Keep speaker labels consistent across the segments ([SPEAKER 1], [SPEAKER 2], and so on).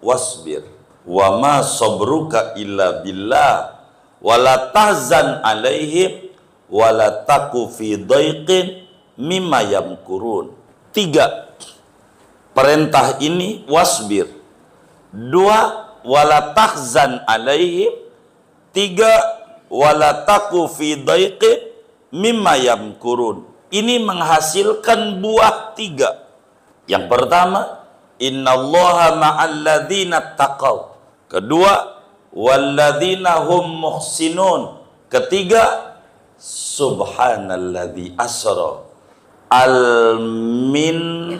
[SPEAKER 1] wasbir wa ma sabruka illa billah wala tahzan alaihim wala taku fi dhaiqin mimma yamkurun. 3 perintah ini wasbir. 2 wala tahzan alaihim. 3 wala taku fi dhaiqin mimma yamkurun. Ini menghasilkan buah 3. Yang pertama, innallaha ma'alladzina taqaw. Kedua, walladzina hum muhsinun. Ketiga, subhanalladzi asra al-minha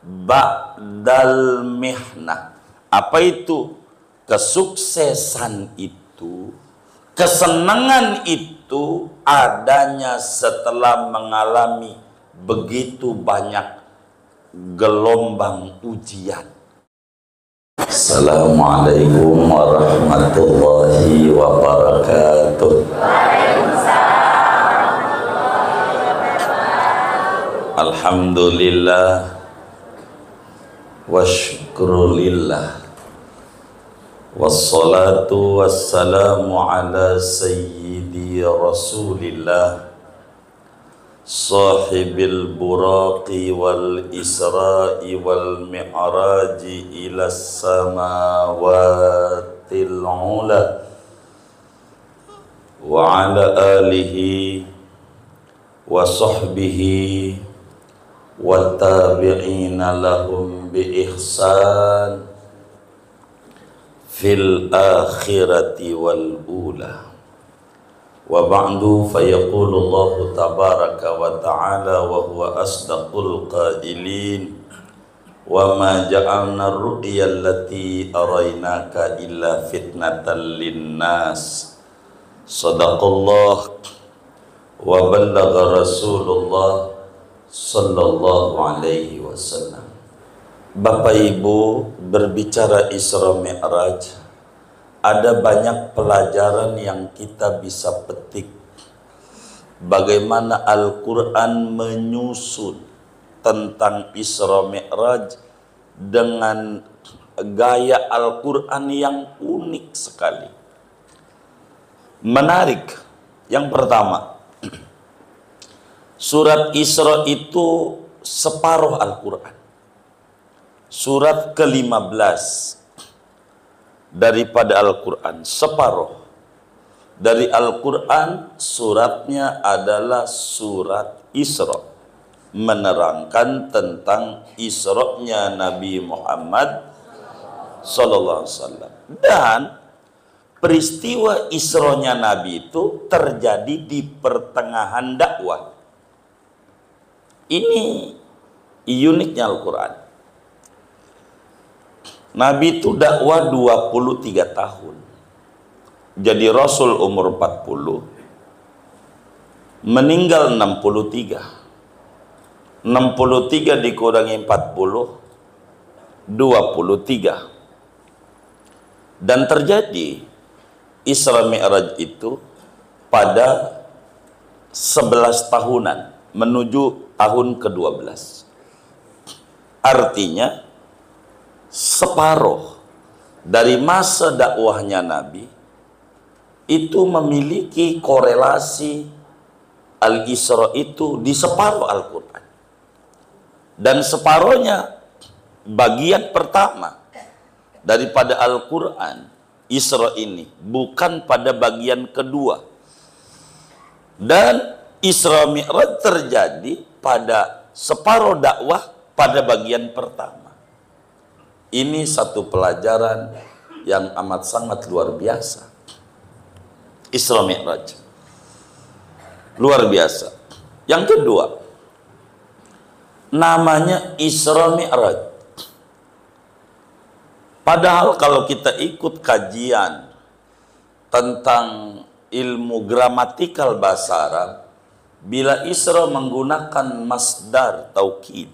[SPEAKER 1] ba'dal mihnah. Apa itu? Kesuksesan itu, kesenangan itu adanya setelah mengalami begitu banyak gelombang ujian. Assalamualaikum warahmatullahi wabarakatuh. Alhamdulillah wa syukrulillah wassalatu wassalamu ala sayyidi rasulillah sahibil buraqi wal isra'i wal mi'raji ila samawatil ula wa ala alihi wa sahbihi wa tabi'ina lahum bi ihsan fil akhirati wal ula. Wa ba'du fayaqulu Allah tabaraka wa ta'ala wa huwa asdaqul qailin wa ma ja'alna ar-ru'ya allati araynaka illa fitnatan linnas. Sadaqallah wa ballagha Rasulullah sallallahu alaihi wasallam. Bapak Ibu, berbicara Isra Mi'raj, ada banyak pelajaran yang kita bisa petik. Bagaimana Al-Quran menyusun tentang Isra Mi'raj dengan gaya Al-Quran yang unik sekali. Menarik. Yang pertama, surat Isra itu separuh Al-Quran. Surat ke-15 daripada Al-Quran, separuh dari Al-Quran. Suratnya adalah surat Isra, menerangkan tentang Isra-nya Nabi Muhammad sallallahu alaihi wasallam. Dan peristiwa Isra-nya Nabi itu terjadi di pertengahan dakwah. Ini uniknya Al-Quran. Nabi itu dakwah 23 tahun. Jadi Rasul umur 40, meninggal 63. 63 dikurangi 40, 23. Dan terjadi Isra Mi'raj itu pada 11 tahunan menuju tahun ke-12. Artinya separuh dari masa dakwahnya Nabi itu memiliki korelasi Al-Isra itu di separuh Al-Quran. Dan separuhnya, bagian pertama daripada Al-Quran, Isra ini, bukan pada bagian kedua. Dan Isra Mi'raj terjadi pada separuh dakwah pada bagian pertama. Ini satu pelajaran yang amat sangat luar biasa. Isra Mi'raj luar biasa. Yang kedua, namanya Isra Mi'raj. Padahal kalau kita ikut kajian tentang ilmu gramatikal bahasa Arab, bila Isra menggunakan masdar taukid,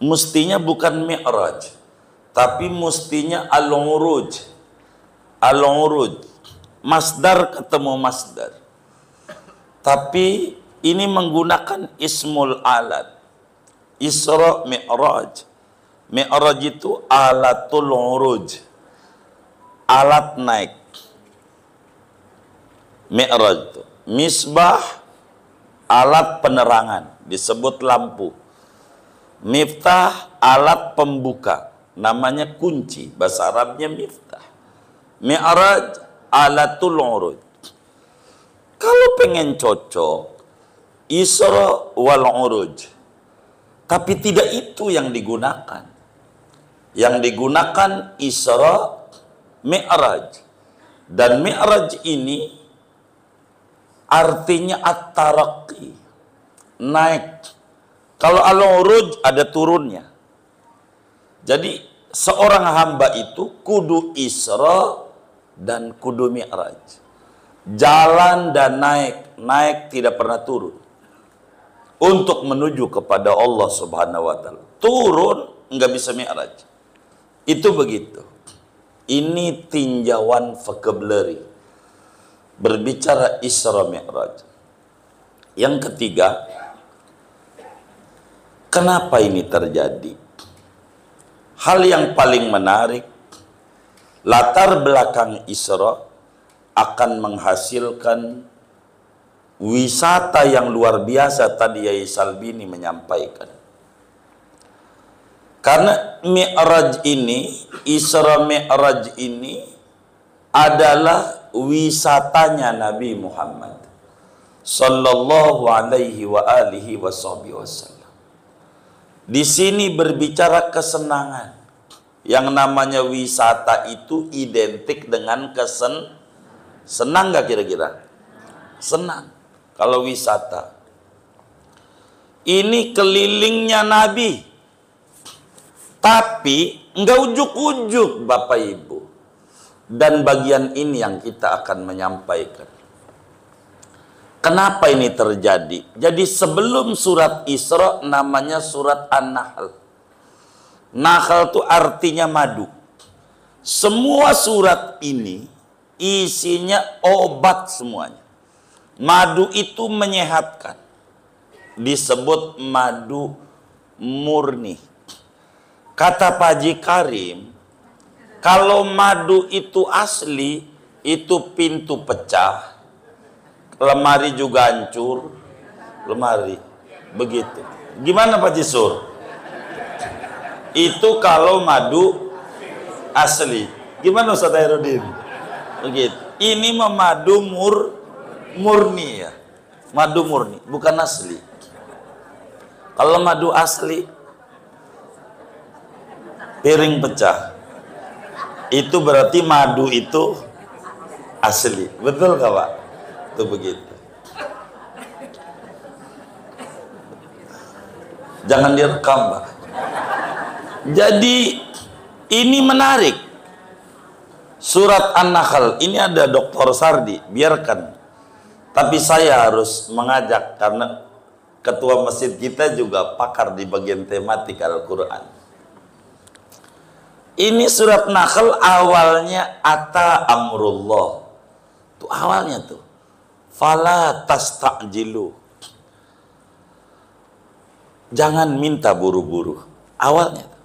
[SPEAKER 1] mestinya bukan Mi'raj, tapi mestinya Al-Uruj. Al-Uruj, masdar ketemu masdar. Tapi ini menggunakan ismul alat, Isra Mi'raj, Mi'raj itu alatul uruj, alat naik. Mi'raj itu misbah, alat penerangan, disebut lampu. Miftah, alat pembuka, namanya kunci, bahasa Arabnya miftah. Mi'raj alatul uruj. Kalau pengen cocok Isra wal uruj, tapi tidak itu yang digunakan. Yang digunakan Isra, Mi'raj. Dan Mi'raj ini artinya at-taraqi, naik. Kalau al-uruj ada turunnya. Jadi seorang hamba itu kudu Isra dan kudu Mi'raj. Jalan dan naik, naik tidak pernah turun. Untuk menuju kepada Allah Subhanahu wa taala. Turun nggak bisa Mi'raj. Itu begitu. Ini tinjauan vocabulary. Berbicara Isra Mi'raj. Yang ketiga, kenapa ini terjadi? Hal yang paling menarik, latar belakang Isra akan menghasilkan wisata yang luar biasa. Tadi Yai Salbini menyampaikan. Karena Mi'raj ini, Isra Mi'raj ini adalah wisatanya Nabi Muhammad sallallahu alaihi wa alihi wasallam. Di sini berbicara kesenangan. Yang namanya wisata itu identik dengan senang gak kira-kira? Senang. Kalau wisata. Ini kelilingnya Nabi. Tapi enggak ujuk-ujuk Bapak Ibu. Dan bagian ini yang kita akan menyampaikan. Kenapa ini terjadi? Jadi sebelum surat Isra namanya surat An-Nahl. Nahl itu artinya madu. Semua surat ini isinya obat semuanya. Madu itu menyehatkan. Disebut madu murni. Kata Pak Haji Karim, kalau madu itu asli, itu pintu pecah, lemari juga hancur, lemari, begitu. Gimana Pak Jisur? Itu kalau madu asli. Gimana Ustaz Hairudin? Begitu. Ini madu murni ya, madu murni, bukan asli. Kalau madu asli, piring pecah, itu berarti madu itu asli. Betul gak Pak? Itu begitu. Jangan direkam Pak. Jadi ini menarik. Surat An-Nahl ini ada Dr. Sardi, biarkan. Tapi saya harus mengajak karena ketua masjid kita juga pakar di bagian tematik Al-Quran. Ini surat Nahl awalnya ata amrullah. Itu awalnya tuh. Fala tasta'jilu. Jangan minta buru-buru. Awalnya tuh.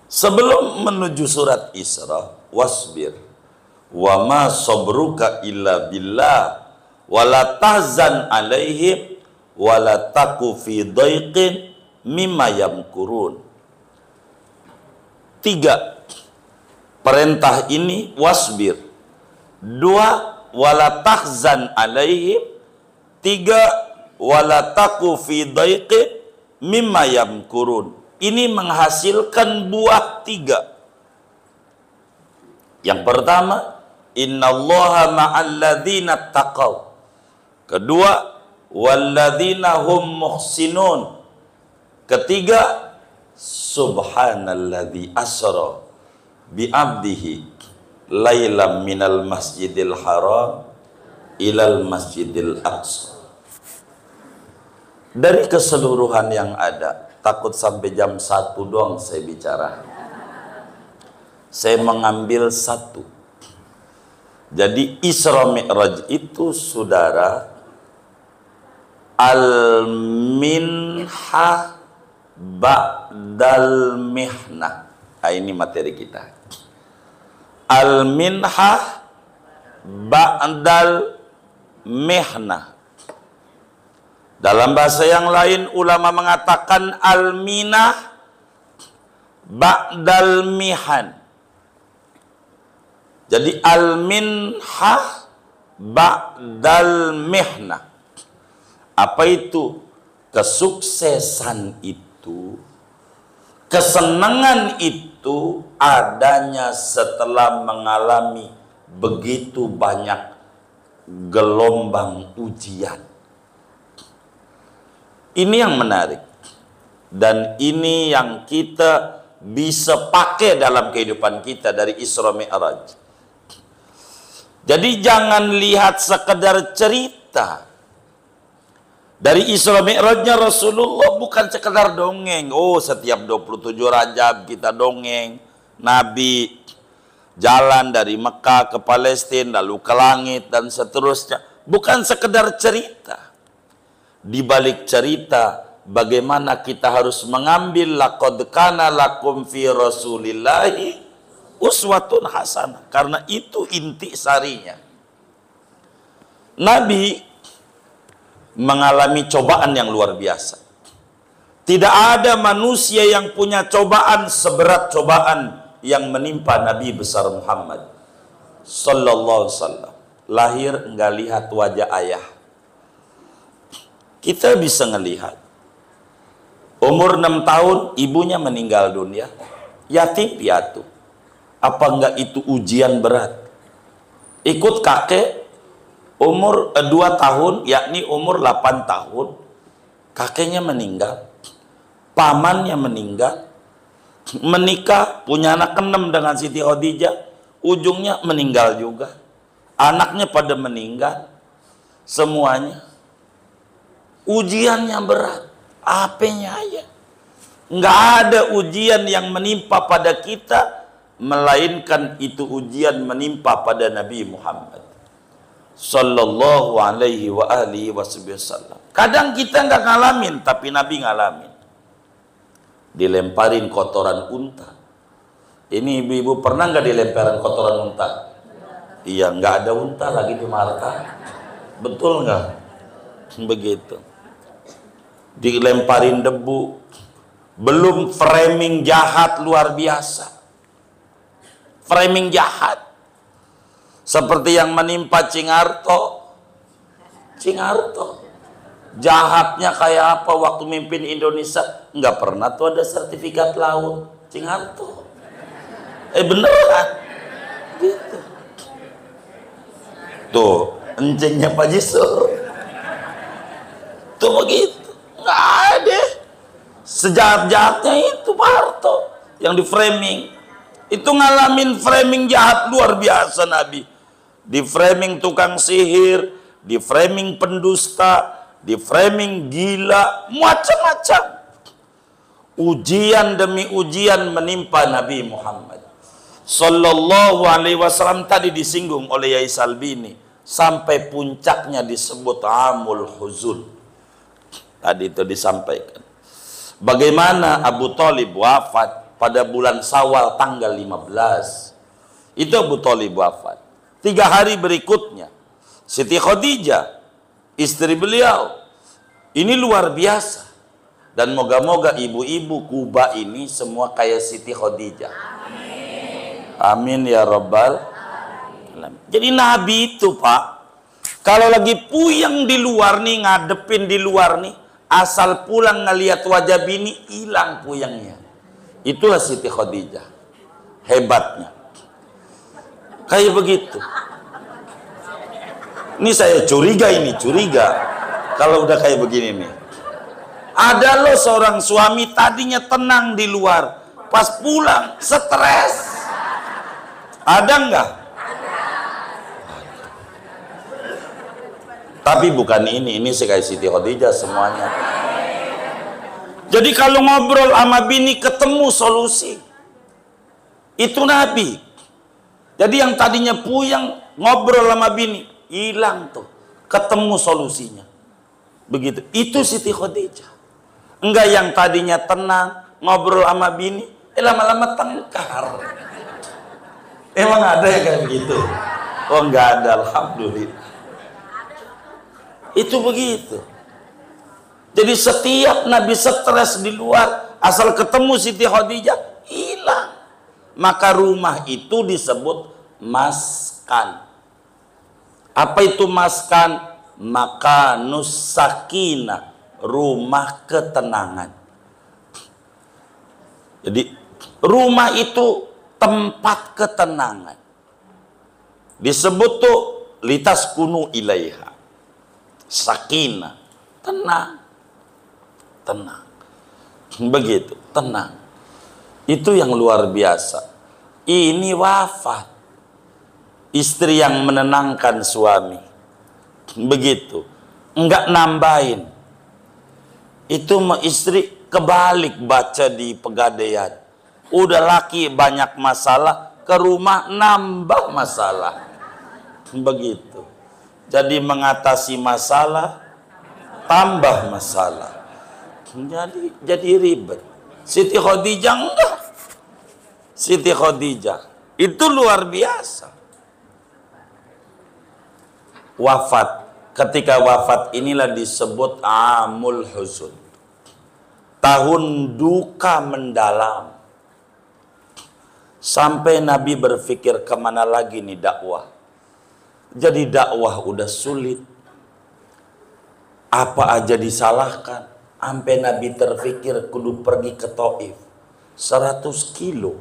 [SPEAKER 1] Sebelum menuju surat Isra, wasbir. Wa ma sabruka illa billah. Wa la tahzan alaihim. Wa la taku fi daiqin mimma yamkurun. 3. Perintah ini wasbir. 2. Wala tahzan alaihim. 3. Wala taku fi daiqin mimma yamkurun. Ini menghasilkan buah 3. Yang pertama, innallaha ma'alladzina taqaw. Kedua, walladzina hum muhsinun. Ketiga, subhanalladzi asra bi'abdihi lailam minal masjidil haram ilal masjidil aqsa. Dari keseluruhan yang ada, takut sampai jam 1 doang saya bicara. Saya mengambil 1. Jadi Isra Mi'raj itu saudara al-minhah ba'dal mihnah. Nah, ini materi kita. Al-minhah ba'dal mihnah. Dalam bahasa yang lain ulama mengatakan al-minah ba'dal mihan. Jadi al-minhah ba'dal mihnah. Apa itu? Kesuksesan itu, kesenangan itu adanya setelah mengalami begitu banyak gelombang ujian. Ini yang menarik. Dan ini yang kita bisa pakai dalam kehidupan kita dari Isra Mi'raj. Jadi jangan lihat sekedar cerita. Dari Isra Mi'rajnya Rasulullah bukan sekedar dongeng. Oh, setiap 27 Rajab kita dongeng. Nabi jalan dari Mekah ke Palestina, lalu ke langit dan seterusnya. Bukan sekedar cerita. Di balik cerita, bagaimana kita harus mengambil laqad kana lakum fi Rasulillahi uswatun hasanah. Karena itu inti sarinya. Nabi mengalami cobaan yang luar biasa. Tidak ada manusia yang punya cobaan seberat cobaan yang menimpa Nabi besar Muhammad sallallahu alaihi wasallam. Lahir enggak lihat wajah ayah. Kita bisa ngelihat umur 6 tahun ibunya meninggal dunia, yatim piatu. Apa enggak itu ujian berat? Ikut kakek umur 2 tahun, yakni umur 8 tahun, kakeknya meninggal, pamannya meninggal, menikah, punya anak 6 dengan Siti Khadijah, ujungnya meninggal juga, anaknya pada meninggal, semuanya. Ujiannya berat, apanya aja. Nggak ada ujian yang menimpa pada kita, melainkan itu ujian menimpa pada Nabi Muhammad sallallahu alaihi wa alihi wasallam. Kadang kita nggak ngalamin, tapi Nabi ngalamin. Dilemparin kotoran unta. Ini ibu-ibu pernah nggak dilemparin kotoran unta? Iya, nggak ada unta lagi di Marta. Betul nggak? Begitu. Dilemparin debu. Belum framing jahat luar biasa. Framing jahat. Seperti yang menimpa Cingarto. Jahatnya kayak apa waktu mimpin Indonesia? Nggak pernah tuh ada sertifikat laut Cingarto. Beneran gitu. Tuh encingnya Pak Jisur tuh begitu. Nggak ada. Sejahat-jahatnya itu Pak Harto yang di framing. Itu ngalamin framing jahat luar biasa Nabi. Di framing tukang sihir, di framing pendusta, di framing gila, macam-macam. Ujian demi ujian menimpa Nabi Muhammad sallallahu alaihi wasallam. Tadi disinggung oleh Yai Salbini, sampai puncaknya disebut Amul Huzun. Tadi itu disampaikan. Bagaimana Abu Thalib wafat pada bulan Syawal tanggal 15. Itu Abu Thalib wafat. 3 hari berikutnya Siti Khadijah, istri beliau, ini luar biasa. Dan moga-moga ibu-ibu Kuba ini semua kayak Siti Khadijah. Amin ya Rabbal alamin. Jadi Nabi itu Pak, kalau lagi puyeng di luar nih, ngadepin di luar nih, asal pulang ngelihat wajah bini, hilang puyengnya. Itulah Siti Khadijah. Hebatnya. Kayak begitu. Ini saya curiga kalau udah kayak begini nih. Ada loh seorang suami tadinya tenang di luar, pas pulang stres. Ada nggak? Tapi bukan ini kayak Siti Khadijah semuanya. Jadi kalau ngobrol sama bini ketemu solusi. Itu Nabi. Jadi yang tadinya puyeng ngobrol sama bini, hilang tuh, ketemu solusinya. Begitu. Itu Siti Khadijah. Enggak yang tadinya tenang, ngobrol sama bini, lama-lama tengkar. Emang ada yang kayak begitu? Oh enggak ada, alhamdulillah. Itu begitu. Jadi setiap Nabi stres di luar, asal ketemu Siti Khadijah, hilang. Maka rumah itu disebut maskan. Apa itu maskan? Makanus sakinah, rumah ketenangan. Jadi rumah itu tempat ketenangan. Disebut tuh litas kunu ilaiha, sakinah, tenang, tenang, begitu, tenang. Itu yang luar biasa. Ini wafat, istri yang menenangkan suami, begitu, enggak nambahin. Itu istri kebalik baca di Pegadaian, udah laki banyak masalah, ke rumah nambah masalah, begitu. Jadi mengatasi masalah tambah masalah, jadi ribet. Siti Khadijah enggak. Siti Khadijah itu luar biasa. Wafat, ketika wafat inilah disebut amul huzun, tahun duka mendalam. Sampai Nabi berpikir kemana lagi nih dakwah. Jadi dakwah udah sulit, apa aja disalahkan. Sampai Nabi terpikir kudu pergi ke Taif, 100 kilo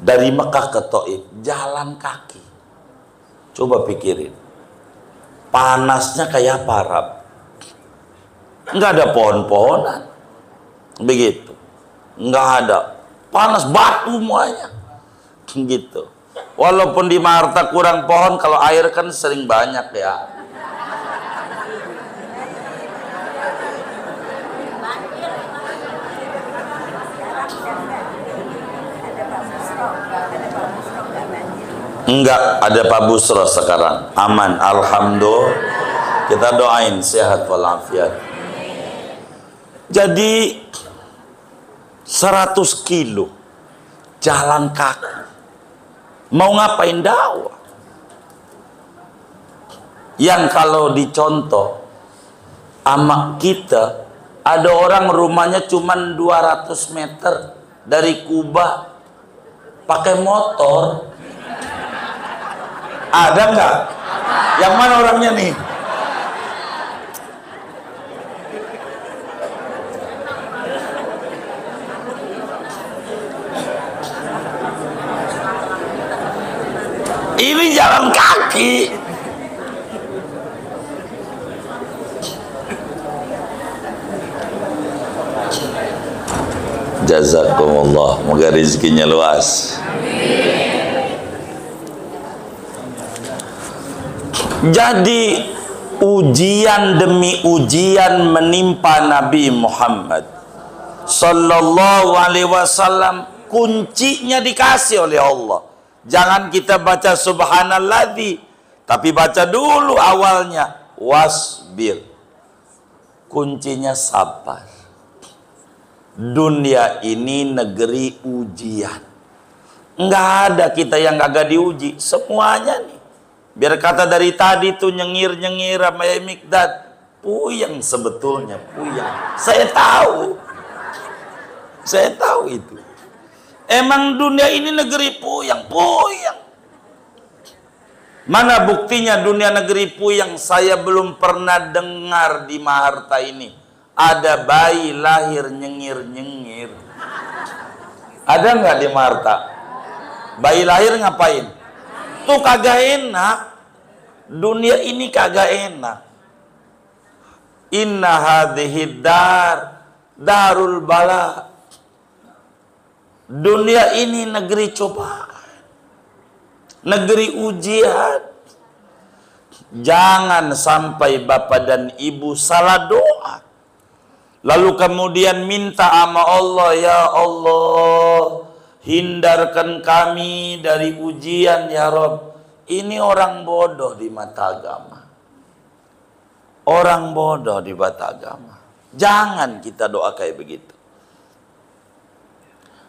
[SPEAKER 1] dari Mekah ke Taif, jalan kaki. Coba pikirin, panasnya kayak parab, nggak ada pohon-pohonan, begitu, nggak ada, panas batu semuanya, gitu. Walaupun di Marta kurang pohon, kalau air kan sering banyak ya. Enggak, ada Pak Busro sekarang, aman, alhamdulillah. Kita doain sehat walafiat. Jadi 100 kilo jalan kaki, mau ngapain dakwah? Yang kalau dicontoh sama kita, ada orang rumahnya cuma 200 meter dari Kuba, pakai motor. Ada nggak? Yang mana orangnya nih? Ini jalan kaki. Jazakumullah, moga rezekinya luas. Jadi ujian demi ujian menimpa Nabi Muhammad Sallallahu Alaihi Wasallam, kuncinya dikasih oleh Allah. Jangan kita baca subhanalladzi, tapi baca dulu awalnya wasbir. Kuncinya sabar. Dunia ini negeri ujian. Enggak ada kita yang kagak diuji, semuanya nih. Biar kata dari tadi tuh nyengir-nyengir sama Mikdad, puyeng sebetulnya, puyeng. Saya tahu itu. Emang dunia ini negeri puyeng, puyeng. Mana buktinya dunia negeri puyeng? Saya belum pernah dengar di Maharta ini ada bayi lahir nyengir-nyengir. Ada nggak di Maharta? Bayi lahir ngapain? Tuh kagak enak. Dunia ini kagak enak. Inna hadhihi darul bala. Dunia ini negeri cobaan, negeri ujian. Jangan sampai bapak dan ibu salah doa, lalu kemudian minta sama Allah, ya Allah, hindarkan kami dari ujian ya Rob. Ini orang bodoh di mata agama. Orang bodoh di mata agama. Jangan kita doa kayak begitu.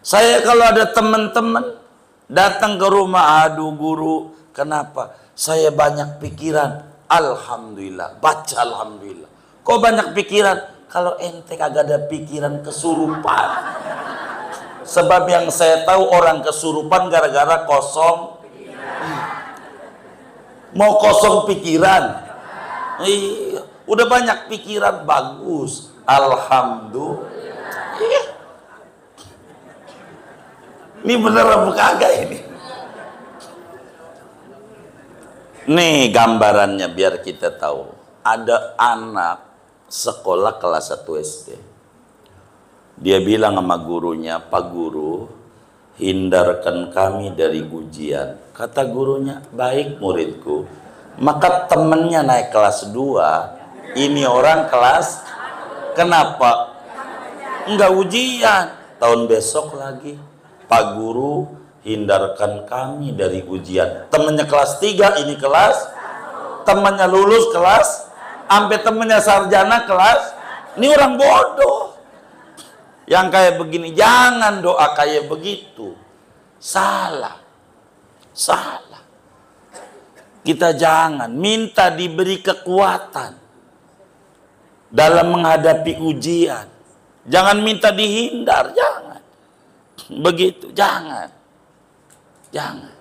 [SPEAKER 1] Saya kalau ada teman-teman datang ke rumah, aduh guru, kenapa? Saya banyak pikiran. Alhamdulillah, baca alhamdulillah. Kok banyak pikiran? Kalau ente kagak ada pikiran, kesurupan. Sebab yang saya tahu orang kesurupan gara-gara kosong. Mau kosong pikiran. Iya, udah banyak pikiran, bagus. Alhamdulillah. Ini bener apa kagak ini? Nih gambarannya biar kita tahu. Ada anak sekolah kelas 1 SD. Dia bilang sama gurunya, Pak Guru, hindarkan kami dari ujian. Kata gurunya, baik muridku. Maka temennya naik kelas 2. Ini orang kelas, kenapa? Enggak ujian. Tahun besok lagi. Pak Guru, hindarkan kami dari ujian. Temennya kelas 3, ini kelas. Temennya lulus kelas. Sampai temennya sarjana kelas. Ini orang bodoh. Yang kayak begini, jangan doa kayak begitu. Salah. Salah. Kita jangan minta diberi kekuatan dalam menghadapi ujian. Jangan minta dihindar, jangan. Begitu, jangan. Jangan.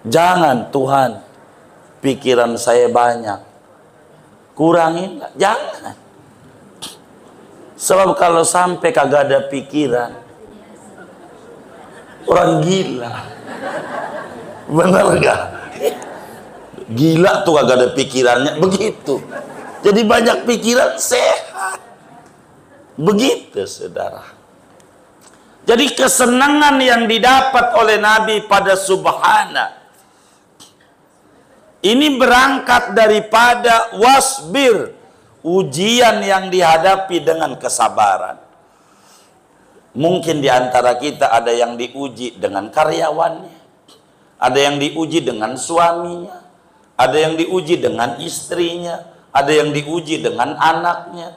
[SPEAKER 1] Jangan, Tuhan, pikiran saya banyak. Kurangin, jangan. Sebab kalau sampai kagak ada pikiran, orang gila. Bener gak? Gila tuh kagak ada pikirannya, begitu. Jadi banyak pikiran, sehat. Begitu, saudara. Jadi kesenangan yang didapat oleh Nabi pada Subhana ini berangkat daripada wasbir, ujian yang dihadapi dengan kesabaran. Mungkin di antara kita ada yang diuji dengan karyawannya, ada yang diuji dengan suaminya, ada yang diuji dengan istrinya, ada yang diuji dengan anaknya,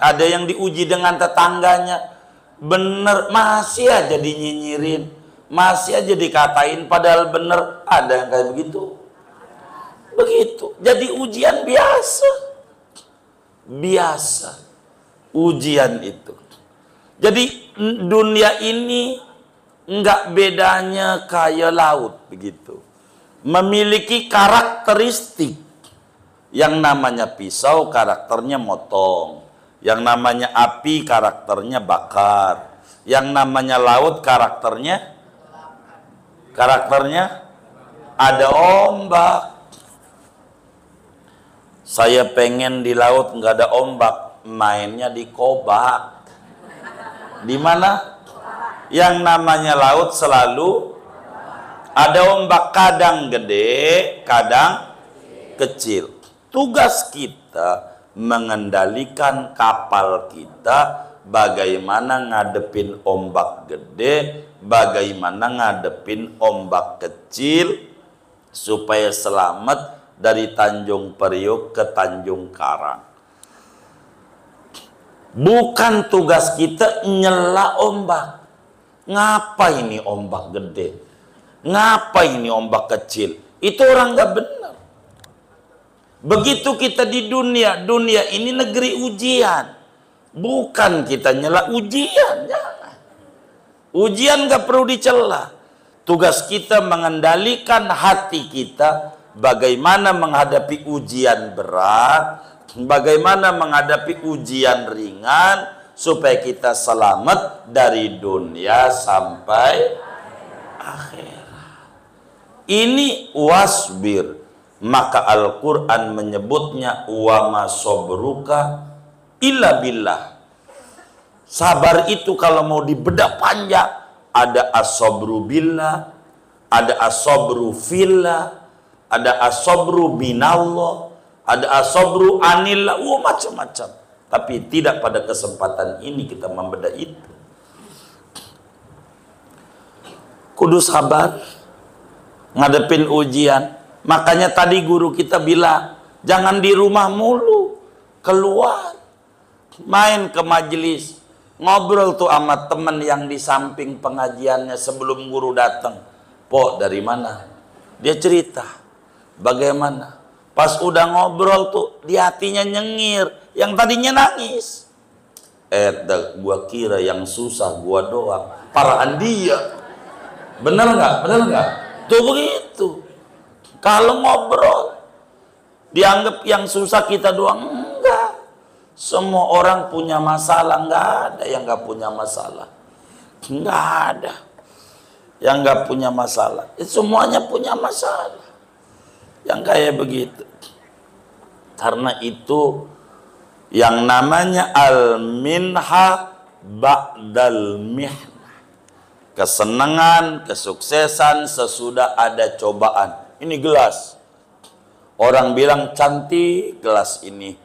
[SPEAKER 1] ada yang diuji dengan tetangganya. Bener, masih aja dinyinyirin, masih aja dikatain padahal bener. Ada yang kayak begitu. Begitu. Jadi ujian biasa. Biasa. Ujian itu. Jadi dunia ini enggak bedanya kayak laut begitu. Memiliki karakteristik. Yang namanya pisau karakternya motong. Yang namanya api karakternya bakar. Yang namanya laut karakternya ada ombak. Saya pengen di laut nggak ada ombak, mainnya di kobak. Di mana? Yang namanya laut selalu ada ombak, kadang gede, kadang kecil. Tugas kita mengendalikan kapal kita, bagaimana ngadepin ombak gede, bagaimana ngadepin ombak kecil, supaya selamat dari Tanjung Priok ke Tanjung Karang. Bukan tugas kita nyela ombak. Ngapa ini ombak gede? Ngapa ini ombak kecil? Itu orang nggak benar. Begitu kita di dunia, dunia ini negeri ujian. Bukan kita nyela ujian, jangan. Ujian nggak perlu dicela. Tugas kita mengendalikan hati kita, bagaimana menghadapi ujian berat, bagaimana menghadapi ujian ringan, supaya kita selamat dari dunia sampai akhirat. Ini wasbir. Maka Al-Quran menyebutnya wa ma sabruka illa billah. Sabar itu kalau mau dibedah panjang, ada as-sabru billah, ada as-sabru fillah, ada as-sabru minallah, ada as-sabru anillah, macam-macam. Tapi tidak pada kesempatan ini kita membedah itu. Kudu sabar ngadepin ujian. Makanya tadi guru kita bilang, Jangan di rumah mulu, keluar, main ke majelis, ngobrol tuh sama temen yang di samping pengajiannya sebelum guru datang. Po, dari mana? Dia cerita bagaimana pas udah ngobrol tuh di hatinya nyengir, yang tadinya nangis. Gua kira yang susah gua doang, parahan dia. Bener nggak? Bener nggak? Tuh begitu. Kalau ngobrol dianggap yang susah kita doang. Enggak. Semua orang punya masalah, nggak ada yang nggak punya masalah. Nggak ada yang nggak punya masalah. Semuanya punya masalah. Yang kayak begitu. Karena itu yang namanya al-minha ba'dal mihnah. Kesenangan, kesuksesan sesudah ada cobaan. Ini gelas. Orang bilang cantik gelas ini.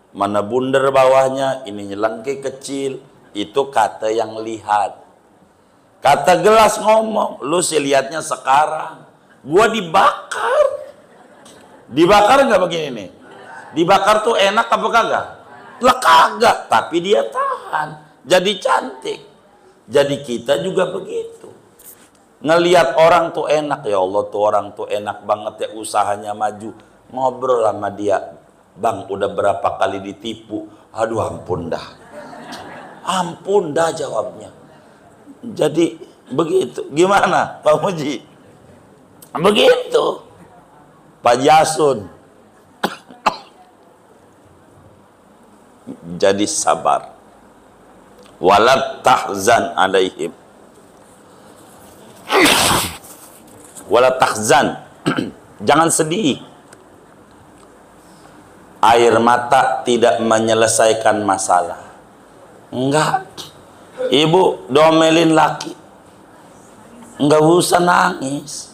[SPEAKER 1] Mana bundar bawahnya, ini nyelengki kecil. Itu kata yang lihat. Kata gelas ngomong, lu sih lihatnya sekarang. Gua dibakar. Dibakar nggak begini nih? Dibakar tuh enak apa kagak? Lah kagak, tapi dia tahan. Jadi cantik. Jadi kita juga begitu. Ngelihat orang tuh enak, ya Allah tuh orang tuh enak banget ya, usahanya maju. Ngobrol sama dia, bang udah berapa kali ditipu? Aduh ampun dah. Ampun dah jawabnya. Jadi begitu. Gimana Pak Muji? Begitu. Pak Jasun. Jadi sabar. Walat tahzan alaihim. Walat tahzan. Jangan sedih. Air mata tidak menyelesaikan masalah. Enggak. Ibu domelin laki, enggak usah nangis.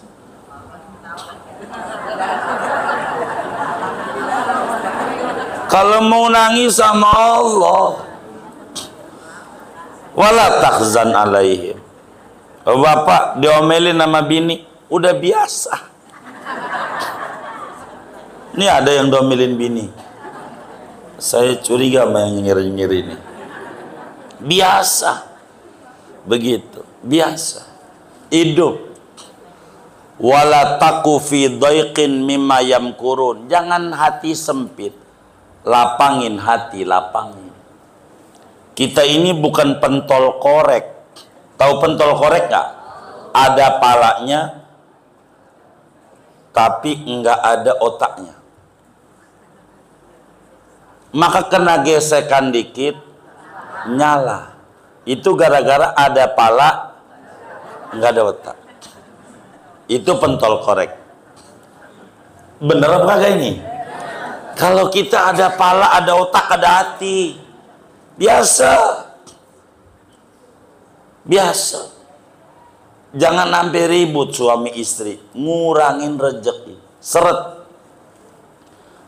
[SPEAKER 1] Kalau mau nangis sama Allah. Wala tahzan alaihim. Bapak diomelin sama bini, udah biasa. Ini ada yang diomelin bini. Saya curiga sama yang nyengir-nyengir ini. Biasa. Begitu, biasa. Hidup. Wala taku fi dhaiqin mimma yamkurun. Jangan hati sempit. Lapangin hati, lapangin. Kita ini bukan pentol korek. Tahu pentol korek nggak? Ada palanya, tapi nggak ada otaknya. Maka kena gesekan dikit, nyala. Itu gara-gara ada pala, nggak ada otak. Itu pentol korek. Bener apa kagak ini? Kalau kita ada pala, ada otak, ada hati. Biasa. Biasa. Jangan sampai ribut suami istri. Ngurangin rezeki. Seret.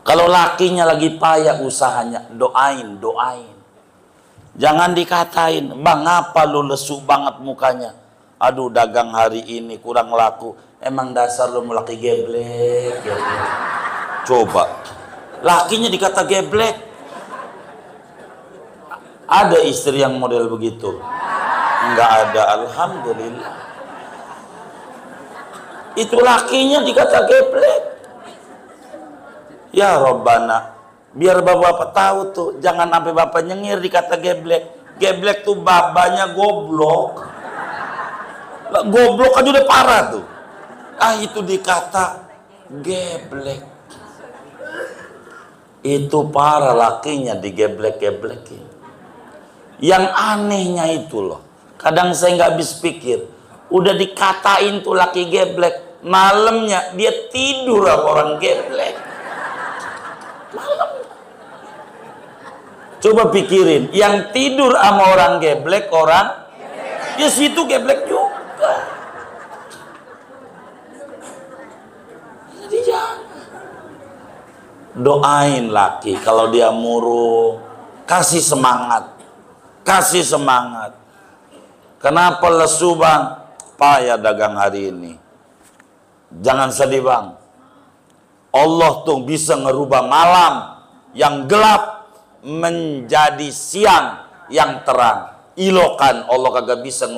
[SPEAKER 1] Kalau lakinya lagi payah usahanya, doain, doain. Jangan dikatain, bang apa lu lesu banget mukanya. Aduh dagang hari ini kurang laku. Emang dasar lu laki geblek, geblek. Coba. Lakinya dikata geblek. Ada istri yang model begitu? Enggak ada, alhamdulillah. Itu lakinya dikata geblek. Ya Rabbana, biar bapak-bapak tahu tuh, jangan sampai bapak nyengir dikata geblek. Geblek tuh babanya goblok. Lah, goblok aja udah parah tuh. Ah itu dikata geblek. Itu para lakinya digeblek-geblekin. Yang anehnya itu loh, kadang saya nggak habis pikir, udah dikatain tuh laki geblek, malamnya dia tidur sama orang geblek. Malam. Coba pikirin, yang tidur sama orang geblek, orang ya situ geblek juga. Jadi jangan. Doain laki kalau dia murung, kasih semangat, kasih semangat. Kenapa lesu bang? Payah dagang hari ini. Jangan sedih bang. Allah tuh bisa ngerubah malam yang gelap menjadi siang yang terang. Ilokan Allah kagak bisa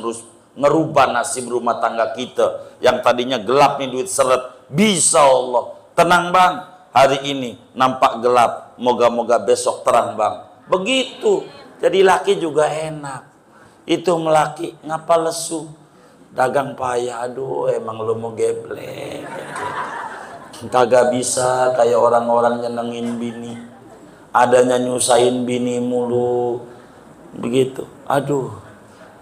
[SPEAKER 1] ngerubah nasib rumah tangga kita yang tadinya gelap nih duit seret. Bisa Allah. Tenang bang, hari ini nampak gelap, moga-moga besok terang bang. Begitu. Jadi laki juga enak. Itu melaki ngapa lesu, dagang payah. Aduh emang lu mau geblek. Kagak bisa kayak orang-orang nyenengin bini, adanya nyusahin bini mulu begitu. Aduh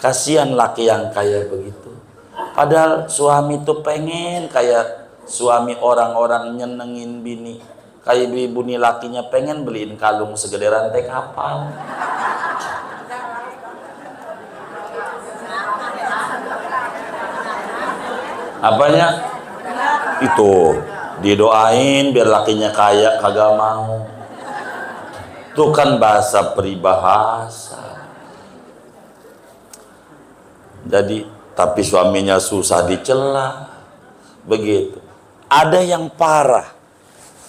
[SPEAKER 1] kasihan laki yang kayak begitu. Padahal suami tuh pengen kayak suami orang-orang nyenengin bini. Kayak ibu nih lakinya pengen beliin kalung segede rantai kapal. Apanya? Itu didoain biar lakinya kaya, kagak mau. Itu kan bahasa peribahasa. Jadi tapi suaminya susah dicela. Begitu. Ada yang parah.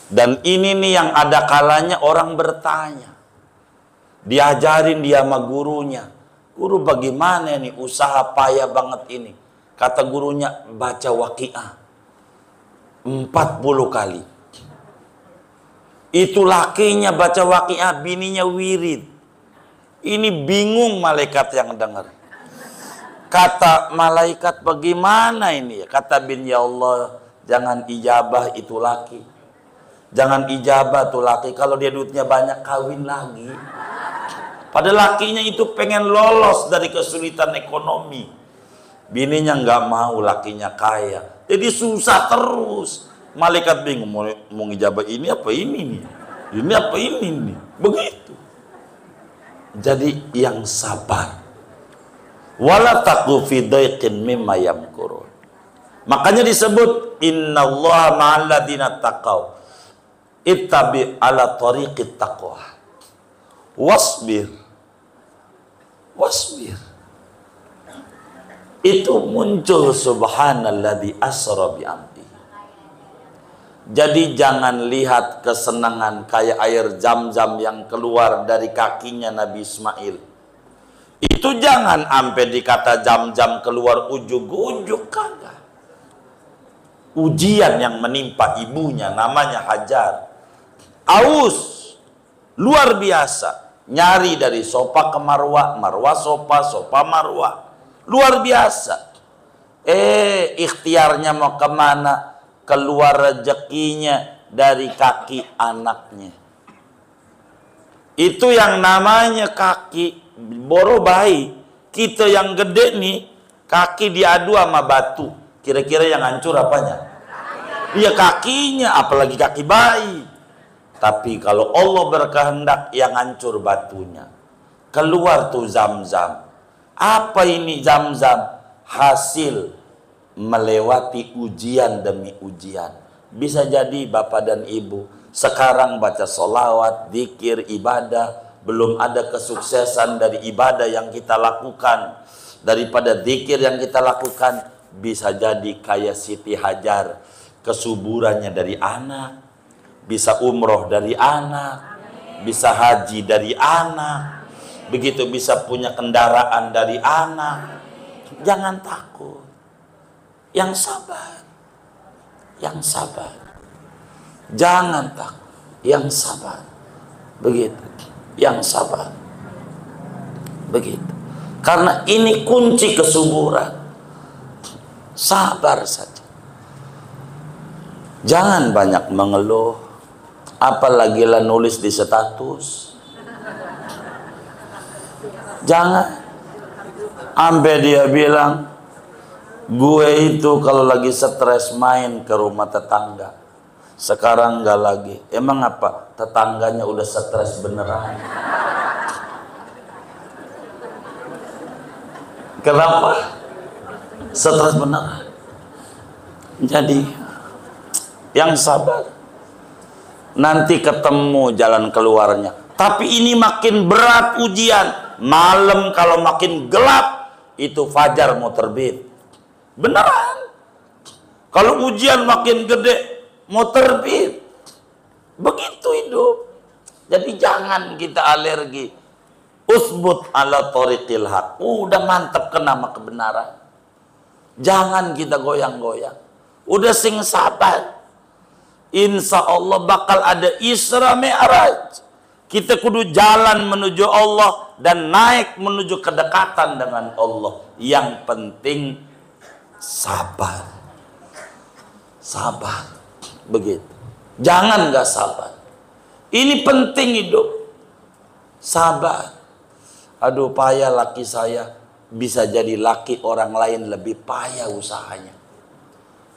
[SPEAKER 1] Dan ini nih yang ada kalanya orang bertanya. Diajarin dia sama gurunya. Guru bagaimana nih usaha payah banget ini? Kata gurunya baca Waqiah 40 kali. Itu lakinya baca Waqiah, bininya wirid. Ini bingung malaikat yang dengar. Kata malaikat bagaimana ini? Kata bin, ya Allah jangan ijabah itu laki. Jangan ijabah tuh laki. Kalau dia duitnya banyak kawin lagi. Pada lakinya itu pengen lolos dari kesulitan ekonomi. Bininya nggak mau lakinya kaya. Jadi susah terus. Malaikat bingung mau ngijabah ini apa ini nih? Ini apa ini nih? Begitu. Jadi yang sabar. Wala taqu fi daiqin mimma yamkurun. Makanya disebut innallaha ma'al ladzina taqaw. Ittabi ala tariqit taqwa. Wasbir. Wasbir. Itu muncul subhanalladzi asra bi amri. Jadi jangan lihat kesenangan kayak air Zam-Zam yang keluar dari kakinya Nabi Ismail. Itu jangan sampai dikata Zam-Zam keluar ujug-ujug, kagak. Ujian yang menimpa ibunya namanya Hajar. Aus luar biasa, nyari dari Sofa ke Marwah, Marwah Sofa, Sofa Marwah. Luar biasa. Ikhtiarnya mau kemana? Keluar rezekinya dari kaki anaknya. Itu yang namanya kaki boro bayi. Kita yang gede nih, kaki diadu sama batu. Kira-kira yang hancur apanya? Dia kakinya, apalagi kaki bayi. Tapi kalau Allah berkehendak, yang hancur batunya. Keluar tuh Zam-Zam. Apa ini Zam-Zam? Hasil melewati ujian demi ujian. Bisa jadi Bapak dan Ibu sekarang baca sholawat, zikir, ibadah, belum ada kesuksesan dari ibadah yang kita lakukan, daripada zikir yang kita lakukan. Bisa jadi kayak Siti Hajar, kesuburannya dari anak, bisa umroh dari anak, bisa haji dari anak, begitu bisa punya kendaraan dari anak. Jangan takut. Yang sabar, yang sabar, jangan takut, yang sabar, begitu, yang sabar, begitu. Karena ini kunci kesuburan. Sabar saja, jangan banyak mengeluh, apalagi lah nulis di status. Jangan sampai dia bilang, gue itu kalau lagi stres main ke rumah tetangga. Sekarang nggak lagi. Emang apa? Tetangganya udah stres beneran. Kenapa? Stres beneran. Jadi yang sabar. Nanti ketemu jalan keluarnya. Tapi ini makin berat ujian. Malam kalau makin gelap, itu fajar mau terbit. Beneran. Kalau ujian makin gede, mau terbit. Begitu hidup. Jadi jangan kita alergi. Usbut ala thoriqil haq. Udah mantap kena sama kebenaran. Jangan kita goyang-goyang. Udah sing sabar. Insya Allah bakal ada Isra Mi'raj. Kita kudu jalan menuju Allah dan naik menuju kedekatan dengan Allah. Yang penting sabar. Sabar. Begitu. Jangan nggak sabar. Ini penting hidup. Sabar. Aduh, payah laki saya. Bisa jadi laki orang lain lebih payah usahanya.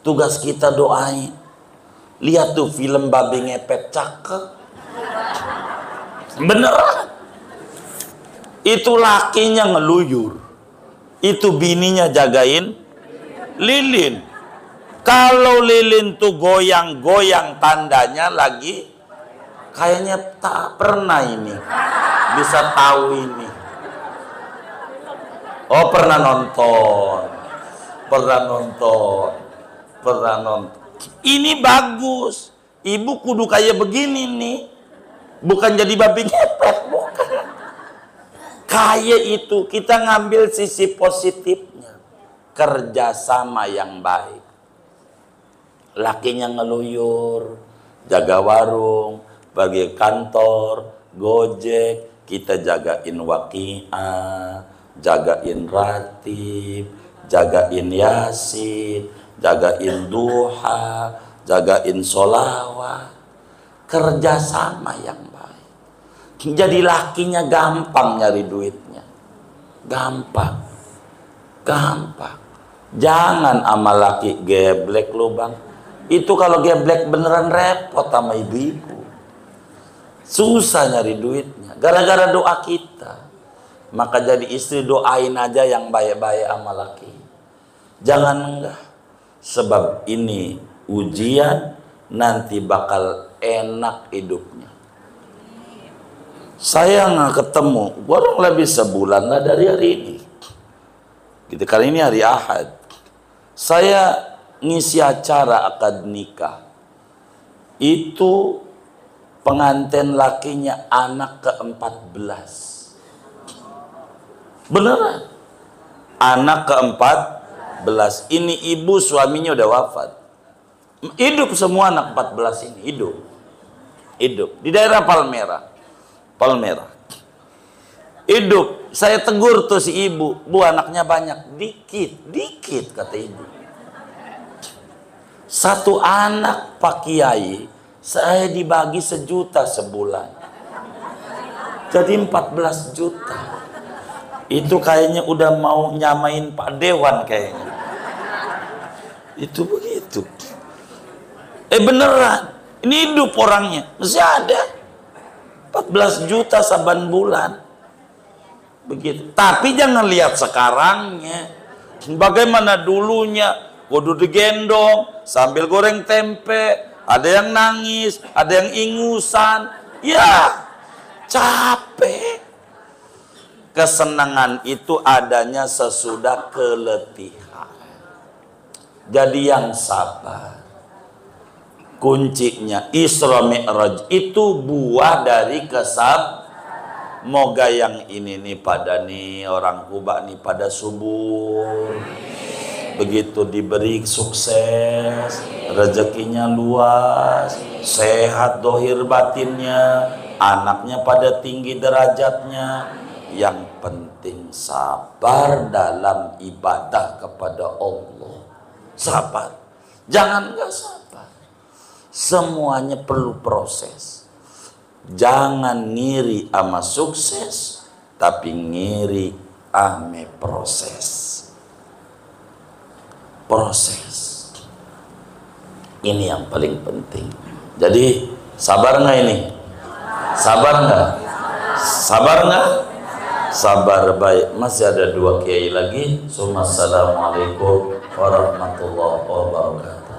[SPEAKER 1] Tugas kita doain. Lihat tuh film babi ngepet, cakep. Beneran. Itu lakinya ngeluyur. Itu bininya jagain lilin. Kalau lilin tuh goyang-goyang, tandanya lagi kayaknya tak pernah ini bisa tahu ini. Oh, pernah nonton. Ini bagus. Ibu kudu kayak begini nih. Bukan jadi babi ngepet, bukan. Kayak itu kita ngambil sisi positifnya. Kerjasama yang baik. Lakinya ngeluyur, jaga warung, bagi kantor, gojek, kita jagain waqiah, jagain ratib, jagain yasin, jagain duha, jagain sholawat. Kerjasama yang baik. Jadi lakinya gampang nyari duitnya. Gampang. Jangan sama laki geblek lu bang. Itu kalau geblek beneran repot sama ibu-ibu. Susah nyari duitnya. Gara-gara doa kita. Maka jadi istri doain aja yang baik-baik sama laki. Jangan enggak. Sebab ini ujian, nanti bakal enak hidupnya. Saya nggak ketemu, kurang lebih sebulan lah dari hari ini. Gitu, kali ini hari Ahad. Saya ngisi acara akad nikah. Itu pengantin lakinya anak ke-14. Beneran. Anak ke-14. Ini ibu suaminya udah wafat. Hidup semua anak 14 ini. Hidup. Di daerah Palmera. Hidup. Saya tegur tuh si ibu. Bu, anaknya banyak. Dikit kata ibu. Satu anak Pak Kiai, saya dibagi 1 juta sebulan. Jadi 14 juta. Itu kayaknya udah mau nyamain Pak Dewan kayaknya. Itu begitu. Beneran. Ini hidup orangnya. Masih ada. 14 juta saban bulan. Begitu. Tapi jangan lihat sekarangnya. Bagaimana dulunya. Kudu digendong. Sambil goreng tempe. Ada yang nangis. Ada yang ingusan. Ya. Capek. Kesenangan itu adanya sesudah keletihan. Jadi yang sabar. Kuncinya Isra Mi'raj itu buah dari kesab. Moga yang ini nih pada nih orang Kuba nih pada subur. Begitu diberi sukses, rezekinya luas, sehat dohir batinnya, anaknya pada tinggi derajatnya. Yang penting sabar dalam ibadah kepada Allah. Sabar. Jangan nggak sabar. Semuanya perlu proses. Jangan ngiri ama sukses, tapi ngiri ame proses. Proses. Ini yang paling penting. Jadi sabar nggak ini? Sabar nggak? Sabar nggak? Sabar baik. Masih ada 2 kiai lagi. Assalamualaikum warahmatullahi wabarakatuh.